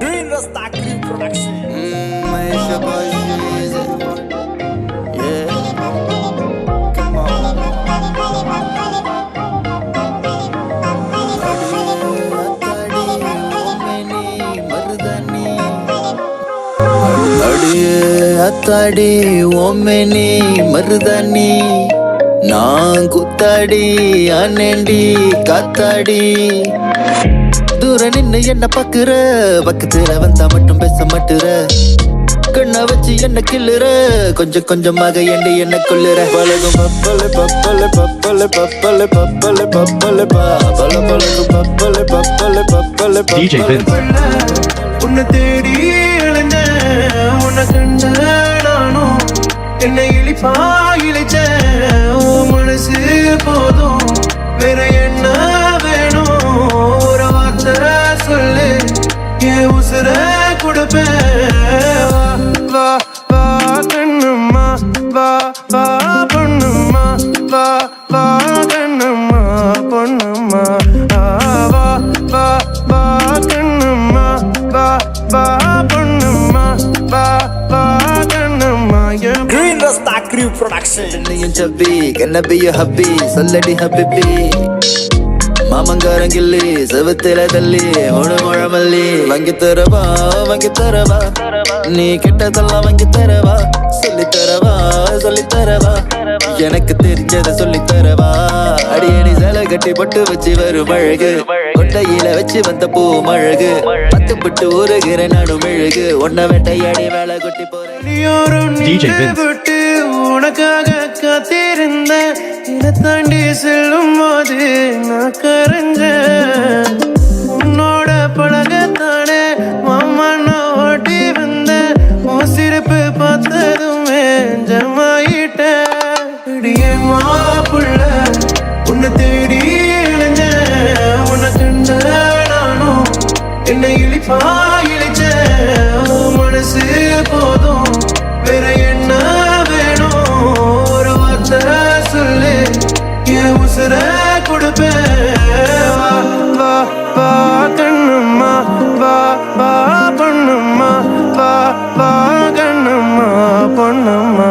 Green Rasta Crew Production. It's your boy Jeezy. Yeah, come on. அடியே அத்தாடி ஓமேனி மருதானி நான் குத்தாடி அண்ணேண்டி காத்தாடி தூர நின்னு என்ன பாக்குற பக்கத்துல வந்தா மட்டும் பேச மாட்டுற கண்ண வச்சு என்ன கிள்ளுற கொஞ்சம் கொஞ்சமாக ஏண்டி என்ன கொள்ளுற பழகும் பப்பல பப்பல பப்பல பப்பல பப்பல பப்பல பப்பல பழகும் பப்பல பப்பல பப்பல DJ Vince. உன்னை தேடி இளைஞ்ச உன்னை கண்ட நானும் என்னை இழிப்பா இழைச்ச உன் மனசு போதும் வேற என்ன வேணும் ஒரு வார்த்தை சொல்லு என் உசுர கொடுப்பேன் வா வா கண்ணும்மா வா வா பொண்ணும்மா வா வா கண்ணும்மா பொண்ணும்மா வா வா வா கண்ணும்மா வா வா பொண்ணும்மா வா வா கண்ணும்மா Green Rasta Crew Production. என்னையும் சப்பி கண்ணபிய ஹப்பி சொல்லடி ஹப்பிப்பி மாமங்காரங்கில்லி செவத்தில தள்ளி முழு முழமல்லி வாங்கி தரவா நீ கிட்டதெல்லாம் வாங்கி தரவா சொல்லி தரவா எனக்கு தெரிஞ்சத சொல்லி தரவா அடியடி சேலை கட்டி பட்டு வச்சு வரும் அழகு கொட்டையில வச்சு வந்த பூ மழகு பத்து பட்டு ஊறுகிற நானும் மெழுகு உன்னை வேட்டையாடி வேலை கொட்டி போறேன் DJ Vince. விட்டு உனக்காக காத்திருந்த இதை தாண்டி செல்லும் போது நான் கரைஞ்சேன் உன்னோட பழகத்தானே மாமா நான் ஓட்டி வந்தேன் உன் சிரிப்பு பார்த்ததுமே ஜமாயிட்டேன் அடியே மாப்புள்ள உன்னை தேடி இளைஞ்சேன் உன்னை கண்ட நானும் என்னை இழிப்பா இழைச்சேன் மனசு போதும் வேற என்ன வேணும் ஒரு வார்த்தை சொல்லு என் உசுர கொடுப்பேன் வா வா வா கண்ணும்மா வா வா பொண்ணும்மா வா வா கண்ணும்மா பொண்ணும்மா